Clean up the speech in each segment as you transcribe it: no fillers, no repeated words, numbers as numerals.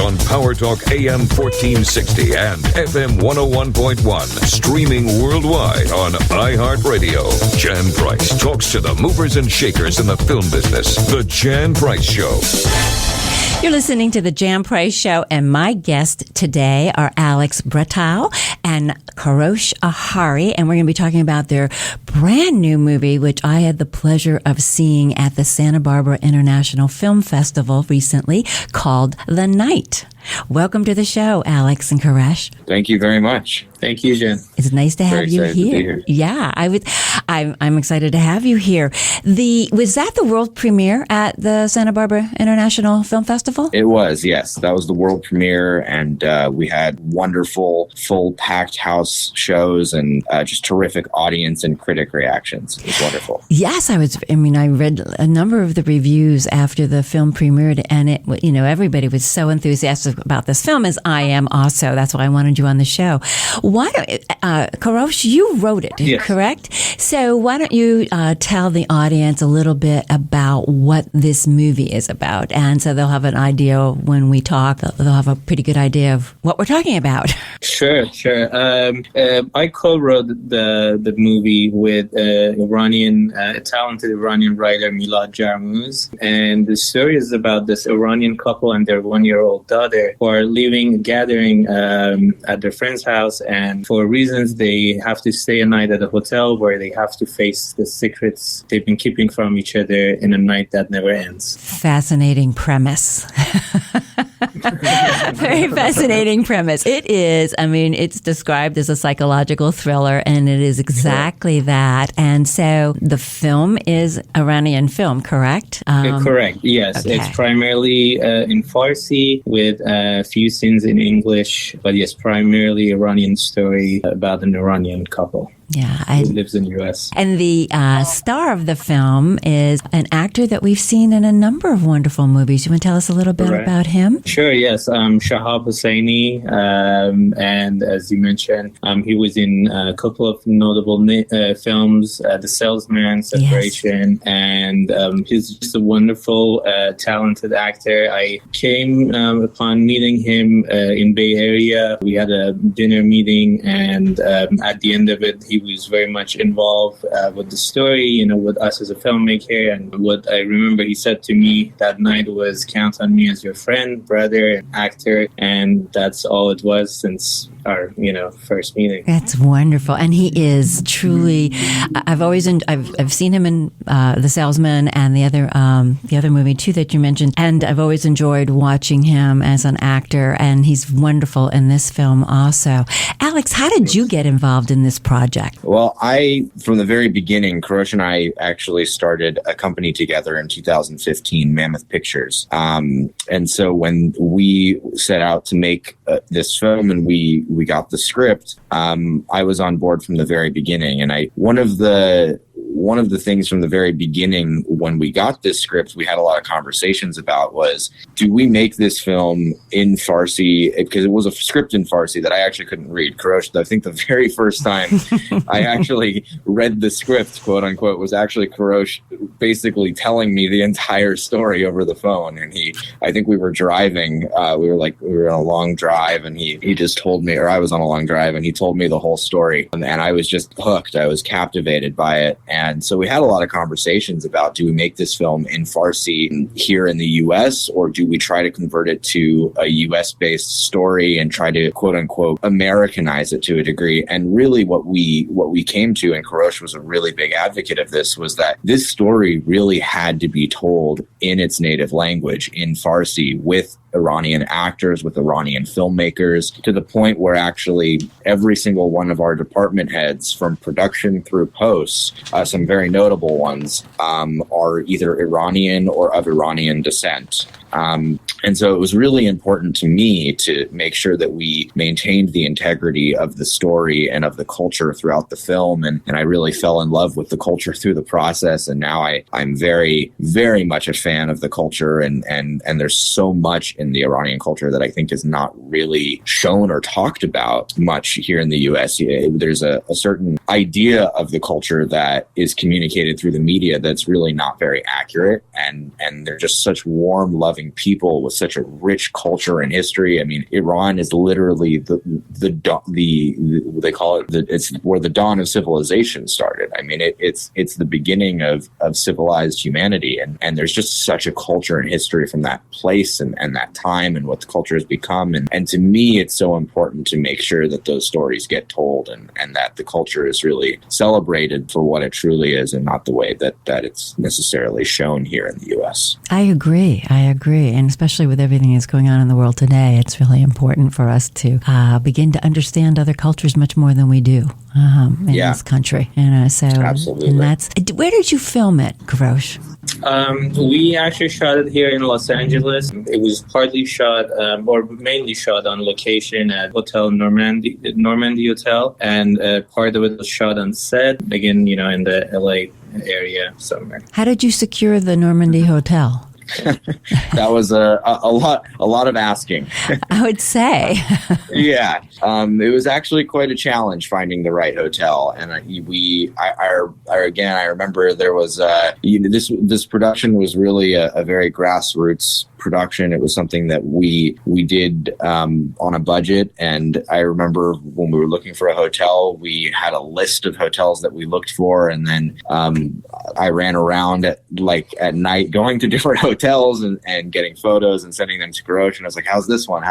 on PowerTalk AM 1460 and FM 101.1. Streaming worldwide on iHeart Radio. Jan Price talks to the movers and shakers in the film business. The Jan Price Show. You're listening to The Jan Price Show, and my guests today are Alex Bretow and Kourosh Ahari, and we're going to be talking about their brand new movie, which I had the pleasure of seeing at the Santa Barbara International Film Festival recently, called The Night. Welcome to the show, Alex and Kourosh. Thank you very much. Thank you, Jen. It's nice to have you here. Yeah, I'm excited to have you here. Was that the world premiere at the Santa Barbara International Film Festival? It was, yes. That was the world premiere, and we had wonderful, full packed house shows and just terrific audience and critic reactions. It was wonderful. Yes, I read a number of the reviews after the film premiered, and everybody was so enthusiastic about this film, as I am also. That's why I wanted you on the show. Why don't Kourosh, you wrote it, yes. Correct? So why don't you tell the audience a little bit about what this movie is about? And so they'll have an idea when we talk. They'll have a pretty good idea of what we're talking about. Sure. I co-wrote the movie with a talented Iranian writer, Milad Jarmuz. And the story is about this Iranian couple and their 1-year-old daughter who are gathering at their friend's house, and for reasons they have to stay a night at a hotel where they have to face the secrets they've been keeping from each other in a night that never ends. Fascinating premise. Very fascinating premise. It is. It's described as a psychological thriller, and it is exactly that. And so the film is Iranian film, correct? Correct. Yes. Okay. It's primarily in Farsi with a few scenes in English, but yes, primarily Iranian story about an Iranian couple. Yeah, who lives in the U.S. And the star of the film is an actor that we've seen in a number of wonderful movies. You want to tell us a little bit about him? Sure, yes. Shahab Hosseini, and as you mentioned, he was in a couple of notable films, The Salesman, Separation, and he's just a wonderful, talented actor. I came upon meeting him in Bay Area. We had a dinner meeting, and at the end of it, he was very much involved with the story, with us as a filmmaker. And what I remember he said to me that night was, "Count on me as your friend, brother, and actor." And that's all it was since our, first meeting. That's wonderful. And he is truly, I've seen him in The Salesman and the other movie too that you mentioned. And I've always enjoyed watching him as an actor, and he's wonderful in this film also. Alex, how did you get involved in this project? Well, from the very beginning, Kourosh and I actually started a company together in 2015, Mammoth Pictures. And so when we set out to make this film and we got the script, I was on board from the very beginning. And one of the things from the very beginning when we got this script, we had a lot of conversations about was, do we make this film in Farsi? Because it was a script in Farsi that I actually couldn't read. Kourosh, I think the very first time I actually read the script, quote unquote, was actually Kourosh basically telling me the entire story over the phone. And I think we were driving, we were on a long drive, and he just told me, or I was on a long drive, and he told me the whole story. And I was just hooked. I was captivated by it. And so we had a lot of conversations about, do we make this film in Farsi here in the U.S., or do we try to convert it to a U.S.-based story and try to, quote unquote, Americanize it to a degree? And really what we came to, and Kourosh was a really big advocate of this, was that this story really had to be told in its native language, in Farsi, with Iranian actors, with Iranian filmmakers, to the point where actually every single one of our department heads, from production through post, some very notable ones, are either Iranian or of Iranian descent. And so it was really important to me to make sure that we maintained the integrity of the story and of the culture throughout the film. And I really fell in love with the culture through the process. And now I'm very, very much a fan of the culture. And there's so much in the Iranian culture that I think is not really shown or talked about much here in the U.S. There's a certain idea of the culture that is communicated through the media that's really not very accurate. And they're just such warm, loving people with with such a rich culture and history. I mean, Iran is literally they call it it's where the dawn of civilization started. I mean, it's the beginning of civilized humanity, and there's just such a culture and history from that place and that time and what the culture has become. And to me, it's so important to make sure that those stories get told and that the culture is really celebrated for what it truly is and not the way that it's necessarily shown here in the U.S. I agree. And especially with everything that's going on in the world today, it's really important for us to begin to understand other cultures much more than we do in this country. So, absolutely. And where did you film it, Kourosh? We actually shot it here in Los Angeles. It was partly shot, or mainly shot on location at Hotel Normandy Hotel, and part of it was shot on set, again, in the LA area somewhere. How did you secure the Normandy Hotel? That was a lot of asking. I would say. Yeah, it was actually quite a challenge finding the right hotel, and I remember there was this production was really a very grassroots production. It was something that we did on a budget, and I remember when we were looking for a hotel, we had a list of hotels that we looked for, and then I ran around at night going to different hotels and getting photos and sending them to Kourosh, and I was like, how's this one,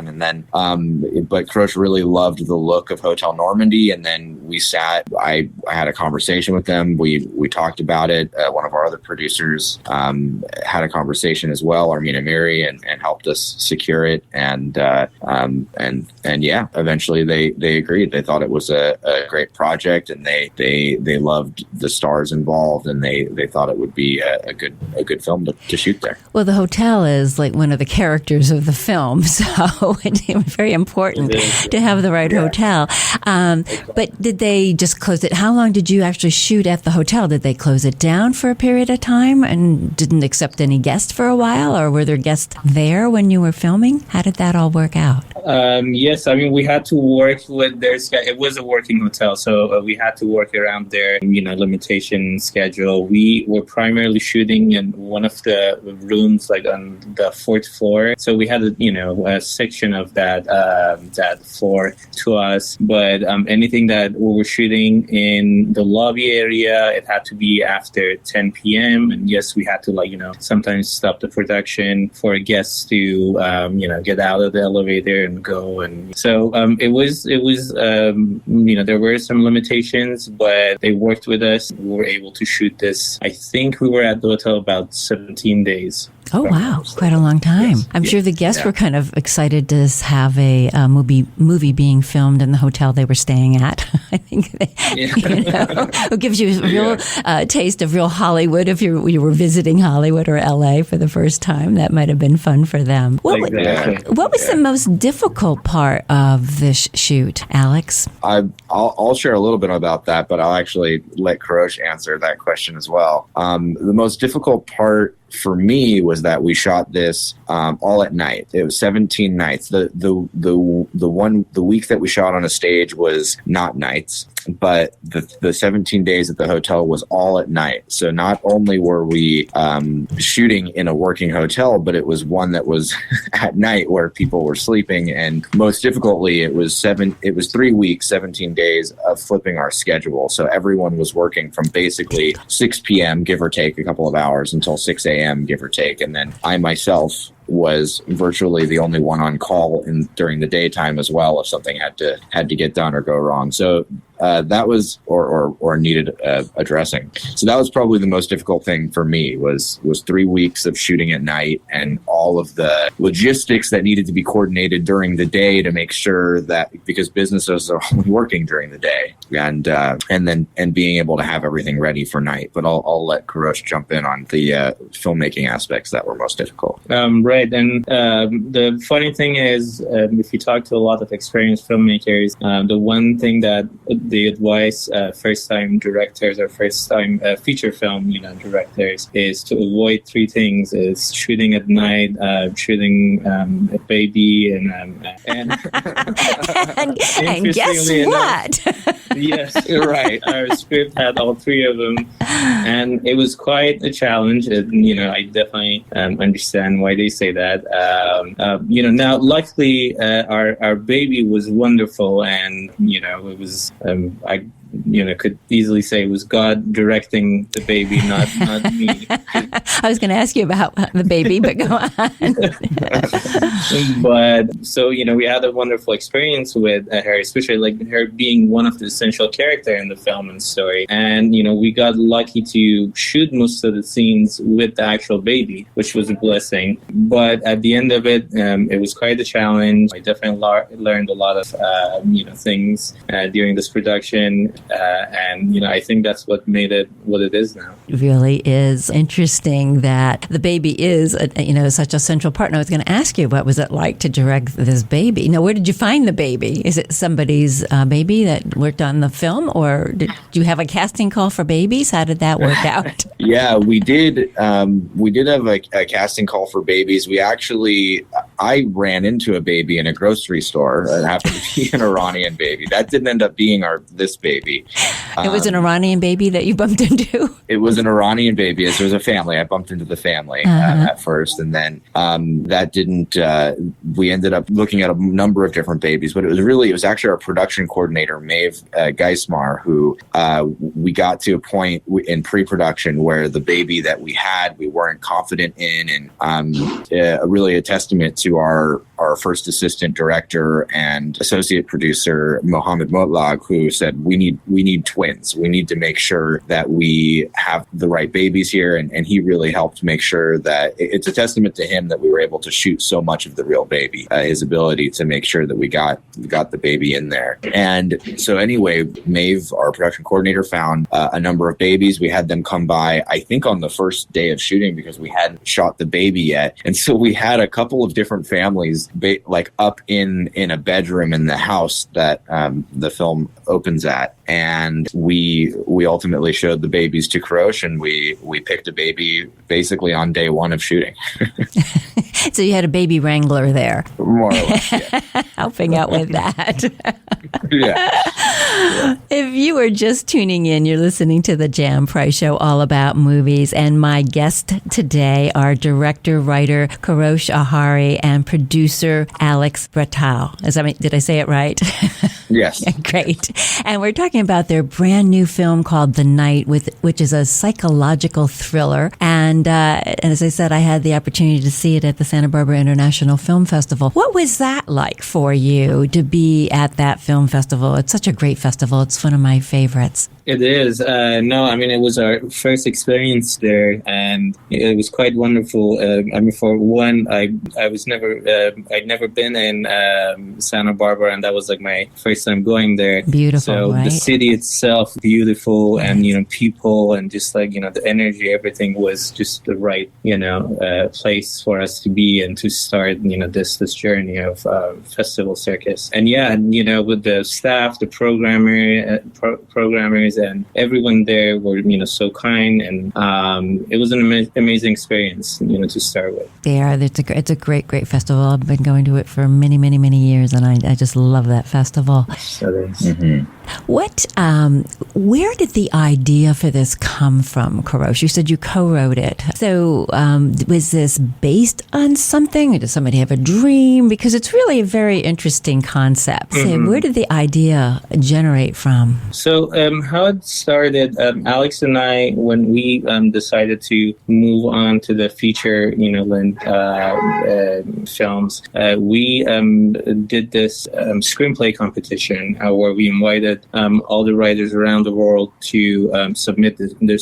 and then but Kourosh really loved the look of Hotel Normandy, and then we sat, I had a conversation with them, we talked about it, one of our other producers had a conversation as well, Armina Miri, and helped us secure it, and eventually they agreed. They thought it was a great project, and they loved the stars involved, and they thought it would be a good film to shoot there. Well, the hotel is like one of the characters of the film, so it's very important to have the right hotel. But did they just close it? How long did you actually shoot at the hotel? Did they close it down for a period of time and didn't accept any guests for a while, or were there guests there when you were filming? How did that all work out? Yes, I mean, we had to work with their schedule. It was a working hotel, so we had to work around their limitation schedule. We were primarily shooting in one of the rooms, like on the fourth floor, so we had a section of that floor to us. But anything that we were shooting in the lobby area, it had to be after 10 p.m. And yes, we had to sometimes stop the production for guests to get out of the elevator and go. And so it was there were some limitations, but they worked with us. We were able to shoot this. I think we were at the hotel about 17 days. Oh, wow. Quite a long time. Yes. I'm sure the guests were kind of excited to have a movie being filmed in the hotel they were staying at. I think it gives you a real taste of real Hollywood if you were visiting Hollywood or LA for the first time. That might have been fun for them. What was the most difficult part of this shoot, Alex? I'll share a little bit about that, but I'll actually let Kourosh answer that question as well. The most difficult part for me was that we shot this all at night. It was 17 nights. The week that we shot on a stage was not nights, but the 17 days at the hotel was all at night. So not only were we shooting in a working hotel, but it was one that was at night where people were sleeping. And most difficultly, it was 3 weeks, 17 days of flipping our schedule. So everyone was working from basically 6 p.m., give or take a couple of hours, until 6 a.m., give or take. And then I myself was virtually the only one on call during the daytime as well if something had to get done or go wrong. So that was or needed addressing. So that was probably the most difficult thing for me was 3 weeks of shooting at night and all of the logistics that needed to be coordinated during the day to make sure that, because businesses are only working during the day, and being able to have everything ready for night. But I'll let Kourosh jump in on the filmmaking aspects that were most difficult. Right. And the funny thing is, if you talk to a lot of experienced filmmakers, the one thing that the advice first-time directors or first-time feature film, directors, is to avoid three things: is shooting at night, shooting a baby, and and guess what? Yes, you're right. Our script had all three of them, and it was quite a challenge. I definitely understand why they say that. Now luckily our baby was wonderful, and it was could easily say it was God directing the baby, not me. I was going to ask you about the baby, but go on. But so we had a wonderful experience with her, especially like her being one of the essential character in the film and story. And we got lucky to shoot most of the scenes with the actual baby, which was a blessing. But at the end of it, it was quite a challenge. I definitely learned a lot of things during this production. And I think that's what made it what it is now. It really is interesting that the baby is such a central part. And I was going to ask you, what was it like to direct this baby? Now, where did you find the baby? Is it somebody's baby that worked on the film, or did you have a casting call for babies? How did that work out? Yeah, we did. We did have a casting call for babies. I ran into a baby in a grocery store. It happened to be an Iranian baby. That didn't end up being this baby. It was an Iranian baby that you bumped into? It was an Iranian baby. As there was a family. I bumped into the family at first, and then that didn't. We ended up looking at a number of different babies, but it was actually our production coordinator, Maeve Geismar, who we got to a point in pre-production where the baby that we had, we weren't confident in, and really a testament to our first assistant director and associate producer, Mohammed Motlag, who said, we need twins. We need to make sure that we have the right babies here. And he really helped make sure that it's a testament to him that we were able to shoot so much of the real baby, his ability to make sure that we got the baby in there. And so anyway, Maeve, our production coordinator, found a number of babies. We had them come by, I think on the first day of shooting, because we hadn't shot the baby yet. And so we had a couple of different families like up in a bedroom in the house that the film opens at. And we ultimately showed the babies to Kourosh, and we picked a baby basically on day one of shooting. So you had a baby wrangler there. More or less, yeah. Helping out with that. Yeah. If you are just tuning in, you're listening to the Jan Price Show, all about movies. And my guests today are director, writer Kourosh Ahari and producer Alex Bretow. Did I say it right? Yes. Great. And we're talking about their brand new film called The Night, which is a psychological thriller. And as I said, I had the opportunity to see it at the Santa Barbara International Film Festival. What was that like for you to be at that film festival? It's such a great festival. It's one of my favorites. It is. It was our first experience there, and it was quite wonderful. For one, I'd never been in Santa Barbara, and that was like my first time going there. Beautiful, so right? The city itself, beautiful, and people, and just like the energy, everything was just the right place for us to be and to start this journey of festival circus. And with the staff, the programmers, and everyone there were so kind, and it was an amazing experience to start with. It's a great festival. I've been going to it for many years, and I just love that festival. So it is. Mm-hmm. Where did the idea for this come from, Kourosh? You said you co-wrote it. So was this based on something, or did somebody have a dream? Because it's really a very interesting concept. So where did the idea generate from? So how it started, Alex and I, when we decided to move on to the feature length films, we did this screenplay competition where we invited all the writers around the world to submit their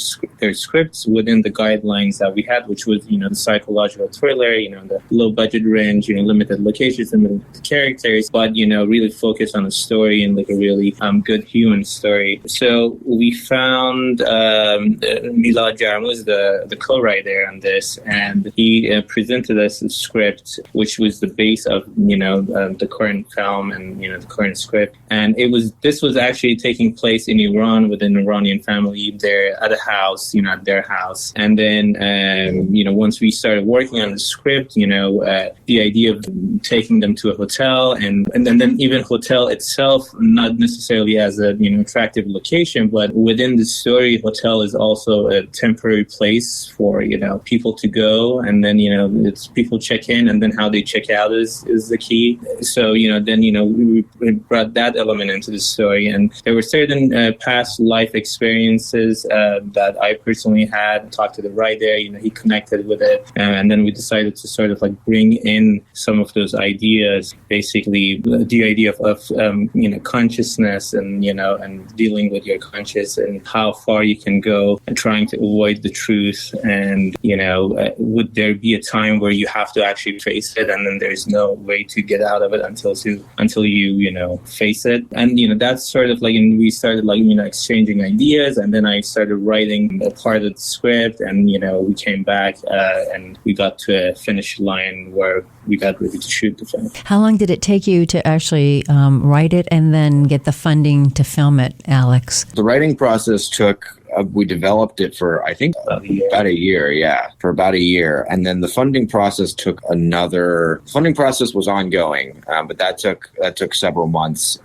scripts within the guidelines that we had, which was the psychological thriller, the low budget range, limited locations, limited characters, but really focus on a story and like a really good human story. So we found Milad Jarmuz, the co-writer on this, and he presented us a script which was the base of the current film and the current script. And this was actually taking place in Iran with an Iranian family. They're at a house, at their house. And then, once we started working on the script, the idea of taking them to a hotel and then even hotel itself, not necessarily as a, attractive location, but within the story, hotel is also a temporary place for, people to go. And then, it's people check in and then how they check out is the key. So, then, we brought that element into the story. And there were certain past life experiences that I personally had. Talked to the writer, he connected with it. And then we decided to sort of like bring in some of those ideas, basically the idea of consciousness and, and dealing with your conscious and how far you can go and trying to avoid the truth. And, would there be a time where you have to actually face it and then there's no way to get out of it until you face it. And, that's sort of like, and we started like, exchanging ideas, and then I started writing a part of the script, and, we came back and we got to a finish line where we got ready to shoot the film. How long did it take you to actually write it and then get the funding to film it, Alex? The writing process took, we developed it for, I think, about a year, for about a year. And then the funding process funding process was ongoing, but that took several months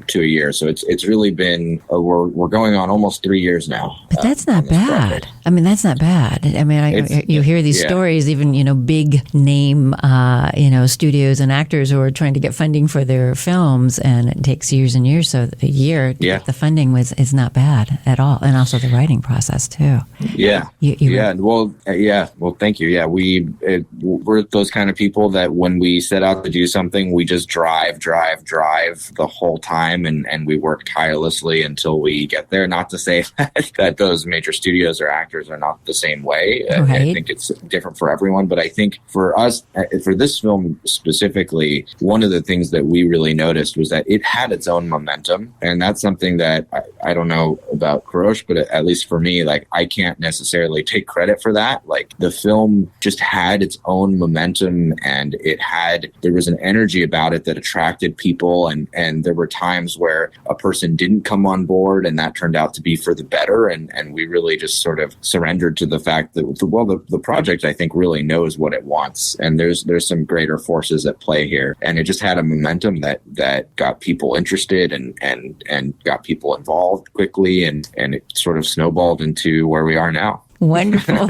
to a year. So it's really been, we're going on almost 3 years now. But that's not bad. Project. I mean, that's not bad. I mean, you hear these stories, even, big name, studios and actors who are trying to get funding for their films, and it takes years and years. So a year to get the funding is not bad at all. And also the writing process too. Well, thank you. We're those kind of people that when we set out to do something, we just drive the whole time, and we work tirelessly until we get there. Not to say that those major studios or actors are not the same way. Right. I think it's different for everyone, but I think for us, for this film specifically, one of the things that we really noticed was that it had its own momentum, and that's something that I don't know about Kourosh, but at least for me, like, I can't necessarily take credit for that. Like, the film just had its own momentum, and there was an energy about it that attracted people, and there were times where a person didn't come on board, and that turned out to be for the better, and we really just sort of surrendered to the fact that, the project, I think, really knows what it wants, and there's some greater forces at play here, and it just had a momentum that got people interested and got people involved quickly, and it sort of snowballed into where we are now. Wonderful.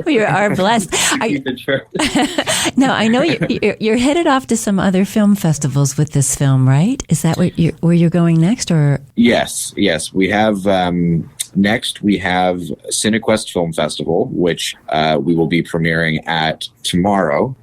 We are blessed. Now, I know you're headed off to some other film festivals with this film, right? Is that where you're going next? Or Yes. We have... Next, we have CineQuest Film Festival, which we will be premiering at tomorrow,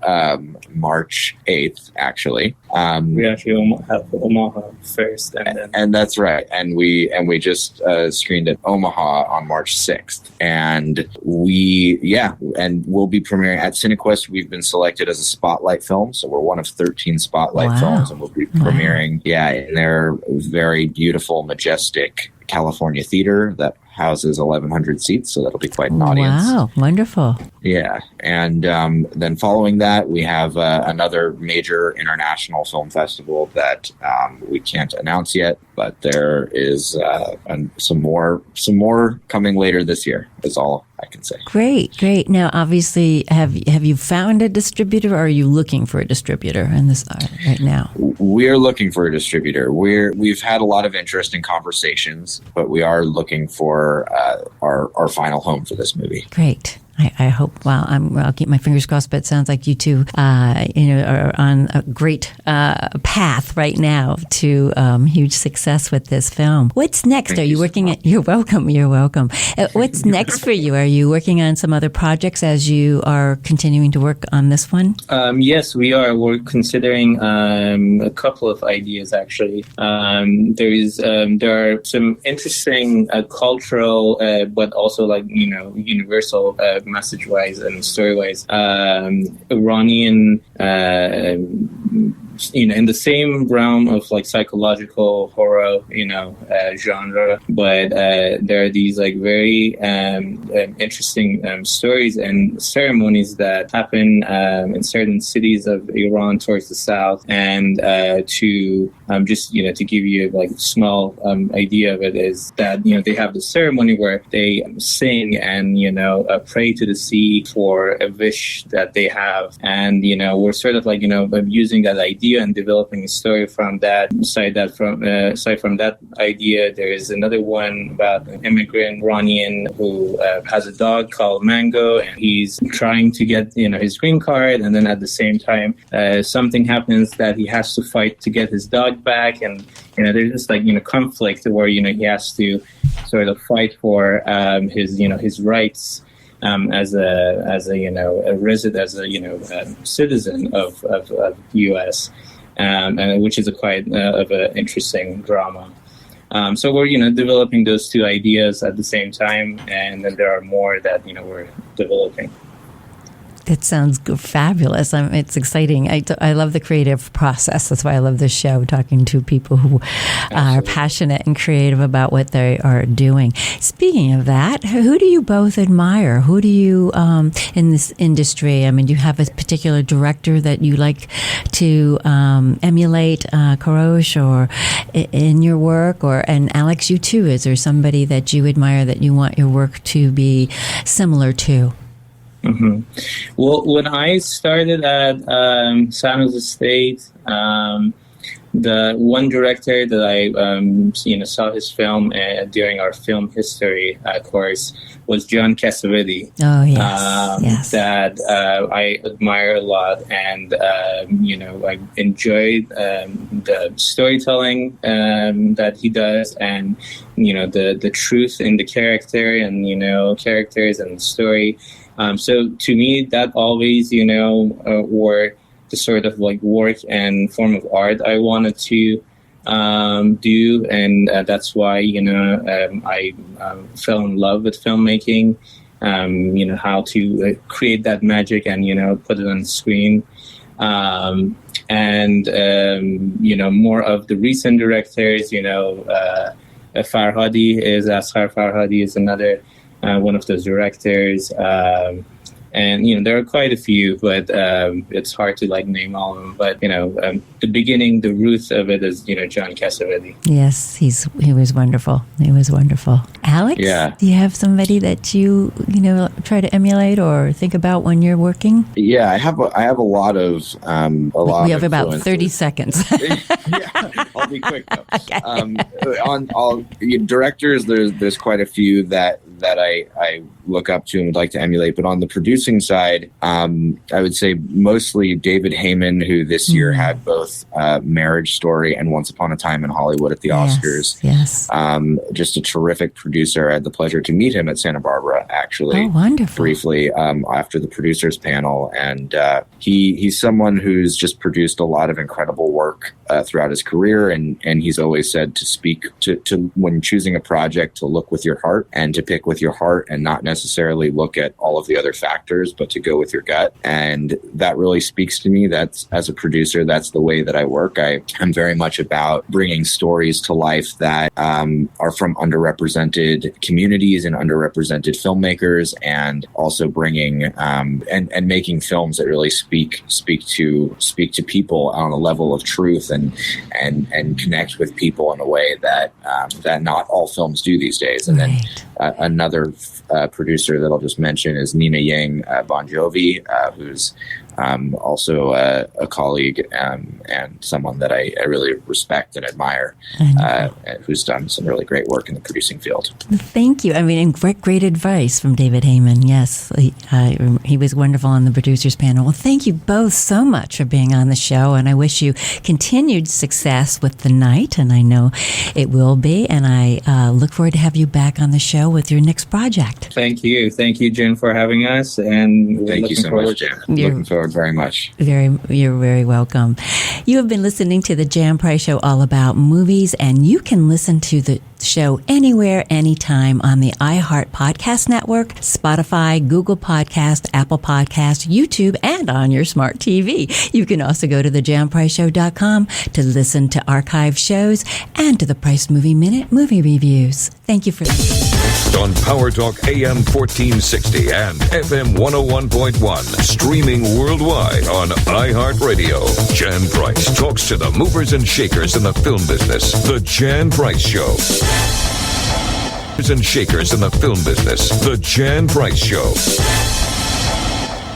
March 8th, actually. We actually have Omaha first. And that's right. And we just screened at Omaha on March 6th. And we'll be premiering at CineQuest. We've been selected as a spotlight film. So we're one of 13 spotlight films, and we'll be premiering, in their very beautiful, majestic California theater that houses 1,100 seats, so that'll be quite an audience. Wow, wonderful. Yeah, and then following that, we have another major international film festival that we can't announce yet, but there is some more coming later this year, is all I can say. Great. Now, obviously, have you found a distributor, or are you looking for a distributor in this right now? We're looking for a distributor. We've had a lot of interesting conversations, but we are looking for our final home for this movie. Great. I hope. Well, I'll keep my fingers crossed. But it sounds like you two, are on a great path right now to huge success with this film. What's next? Thank Are you working at? You're welcome. You're welcome. What's next for you? Are you working on some other projects as you are continuing to work on this one? Yes, we are. We're considering a couple of ideas actually. There are some interesting cultural, but also universal. Message-wise and story-wise, Iranian in the same realm of like psychological horror, genre, but there are these like very interesting stories and ceremonies that happen in certain cities of Iran towards the south. And to just to give you like a small idea of it, is that they have the ceremony where they sing and pray to the sea for a wish that they have, and we're sort of like using that idea and developing a story from that. Aside from that idea, there is another one about an immigrant Iranian who has a dog called Mango, and he's trying to get his green card, and then at the same time something happens that he has to fight to get his dog back, and there's this like conflict where he has to sort of fight for his rights as a resident, as a citizen of U.S. And which is a quite of an interesting drama. So we're developing those two ideas at the same time, and then there are more that we're developing. It sounds fabulous. It's exciting. I love the creative process. That's why I love this show, talking to people who are passionate and creative about what they are doing. Speaking of that, who do you both admire? Who do you, in this industry, do you have a particular director that you like to emulate, Kourosh, or in your work? And Alex, you too. Is there somebody that you admire that you want your work to be similar to? Mm-hmm. Well, when I started at San Jose State, the one director that I saw his film during our film history course was John Cassavetes. Oh yes, that I admire a lot, and I enjoyed the storytelling that he does, and the truth in the character and characters and the story. So to me, that always, were the sort of like work and form of art I wanted to do. And that's why, I fell in love with filmmaking, how to create that magic and, put it on the screen. And more of the recent directors, Asghar Farhadi is another one of those directors, and there are quite a few, but it's hard to like name all of them. But the beginning, the root of it is John Cassavetes. Yes, he was wonderful. He was wonderful. Alex, do you have somebody that you try to emulate or think about when you're working? Yeah, I have a lot of We have about 30 seconds. Yeah, I'll be quick though. Okay. On all directors, there's quite a few that I look up to and would like to emulate. But on the producing side, I would say mostly David Heyman, who this year had both Marriage Story and Once Upon a Time in Hollywood at the Oscars. Yes. Just a terrific producer. I had the pleasure to meet him at Santa Barbara, actually. Oh, wonderful. Briefly after the producers panel. And he's someone who's just produced a lot of incredible work throughout his career. And he's always said to speak to when choosing a project, to look with your heart and to pick with your heart and not necessarily look at all of the other factors, but to go with your gut. And that really speaks to me. That's, as a producer, that's the way that I work. I'm very much about bringing stories to life that are from underrepresented communities and underrepresented filmmakers, and also bringing and making films that really speak to people on a level of truth and connect with people in a way that not all films do these days. And then another producer that I'll just mention is Nina Yang Bon Jovi, who's also a colleague and someone that I really respect and admire, who's done some really great work in the producing field. Thank you. And great advice from David Heyman. Yes, he was wonderful on the producers panel. Well, thank you both so much for being on the show, and I wish you continued success with the night, and I know it will be, and I look forward to have you back on the show with your next project. Thank you, Jen, for having us, and thank you so much, Jen. Looking forward very much. You're very welcome. You have been listening to the Jan Price Show, all about movies, and you can listen to the show anywhere, anytime on the iHeart Podcast Network, Spotify, Google Podcast, Apple Podcast, YouTube, and on your smart TV. You can also go to thejampriceshow.com to listen to archive shows and to the Price Movie Minute movie reviews. Thank you for listening. On PowerTalk AM 1460 and FM 101.1, streaming worldwide on iHeartRadio. Jan Price talks to the movers and shakers in the film business. The Jan Price Show. Movers and shakers in the film business. The Jan Price Show.